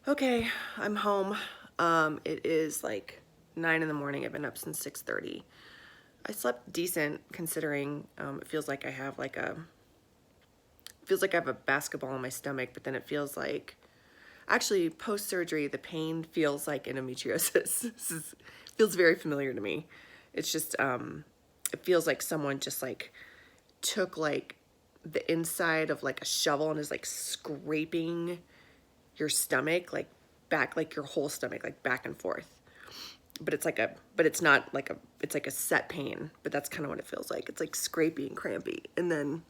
Okay, I'm home. It is like 9 in the morning. I've been up since 6:30. I slept decent considering it feels like I have a basketball in my stomach, but then it feels like actually post-surgery the pain feels like endometriosis. Feels very familiar to me. It's just it feels like someone just like took like the inside of like a shovel and is like scraping your stomach like back, like your whole stomach, like back and forth. But it's not like it's like a set pain, but that's kind of what it feels like. It's like scrapey and crampy. And then,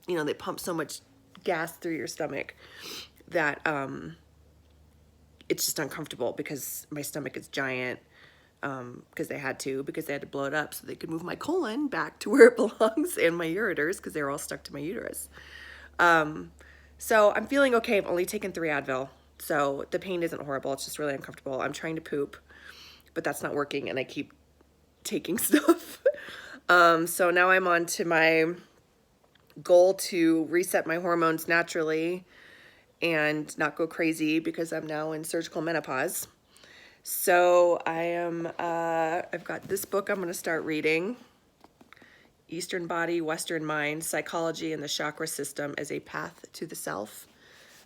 they pump so much gas through your stomach that it's just uncomfortable because my stomach is giant. Because they had to blow it up so they could move my colon back to where it belongs and my ureters because they were all stuck to my uterus. So I'm feeling okay. I've only taken 3 Advil. So the pain isn't horrible. It's just really uncomfortable. I'm trying to poop, but that's not working and I keep taking stuff. So now I'm on to my goal to reset my hormones naturally and not go crazy because I'm now in surgical menopause. So I've got this book I'm going to start reading. Eastern Body, Western Mind, Psychology and the Chakra System as a Path to the Self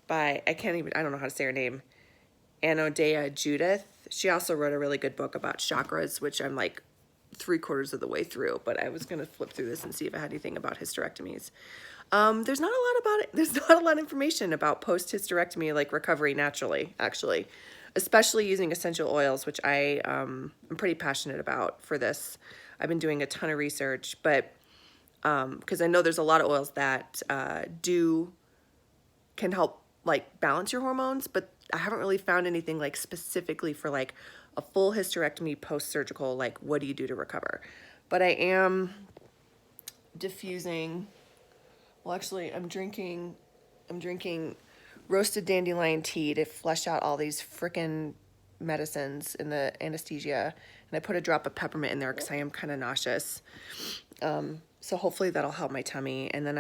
by, I don't know how to say her name, Anodea Judith. She also wrote a really good book about chakras, which I'm like 3/4 of the way through, but I was going to flip through this and see if I had anything about hysterectomies. There's not a lot about it. There's not a lot of information about post-hysterectomy, like recovery naturally, actually, especially using essential oils, which I'm pretty passionate about for this. I've been doing a ton of research, but because I know there's a lot of oils that can help like balance your hormones, but I haven't really found anything like specifically for like a full hysterectomy post-surgical, like what do you do to recover? But I am diffusing, well actually I'm drinking roasted dandelion tea to flush out all these frickin' medicines in the anesthesia. And I put a drop of peppermint in there because I am kind of nauseous. So hopefully that'll help my tummy. And then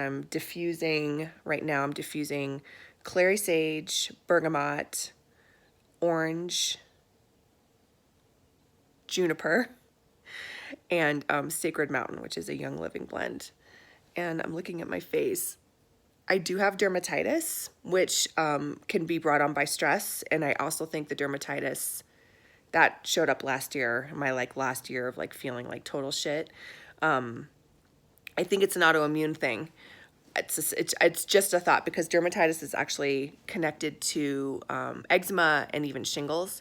right now I'm diffusing clary sage, bergamot, orange, juniper, and Sacred Mountain, which is a Young Living blend. And I'm looking at my face. I do have dermatitis, which can be brought on by stress. And I also think the dermatitis that showed up last year, my last year of like feeling like total shit. I think it's an autoimmune thing. It's just a thought because dermatitis is actually connected to eczema and even shingles.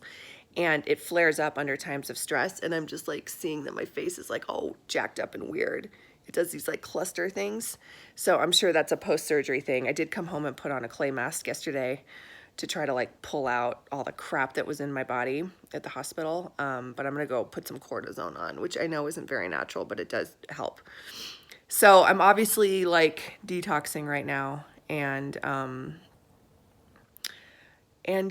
And it flares up under times of stress. And I'm just like seeing that my face is like all jacked up and weird. It does these like cluster things. So I'm sure that's a post-surgery thing. I did come home and put on a clay mask yesterday to try to like pull out all the crap that was in my body at the hospital. But I'm going to go put some cortisone on, which I know isn't very natural, but it does help. So I'm obviously like detoxing right now. And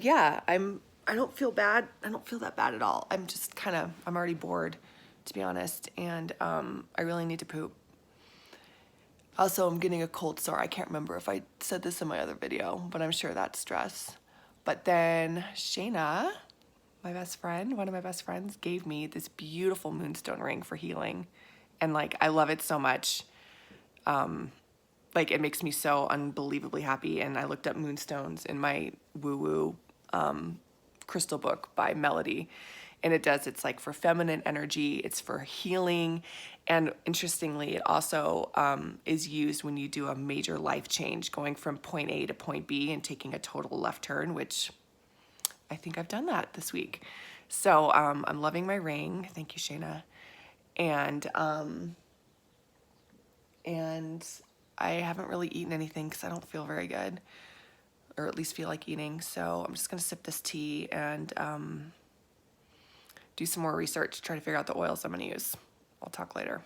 yeah, I don't feel bad. I don't feel that bad at all. I'm just I'm already bored, to be honest. And I really need to poop. Also, I'm getting a cold sore. I can't remember if I said this in my other video, but I'm sure that's stress. But then Shayna, my best friend, one of my best friends, gave me this beautiful moonstone ring for healing. And like, I love it so much. Like it makes me so unbelievably happy. And I looked up moonstones in my woo-woo crystal book by Melody. And it's like for feminine energy, it's for healing. And interestingly, it also is used when you do a major life change, going from point A to point B and taking a total left turn, which I think I've done that this week. So I'm loving my ring. Thank you, Shayna. And I haven't really eaten anything because I don't feel very good, or at least feel like eating. So I'm just going to sip this tea and do some more research to try to figure out the oils I'm going to use. I'll talk later.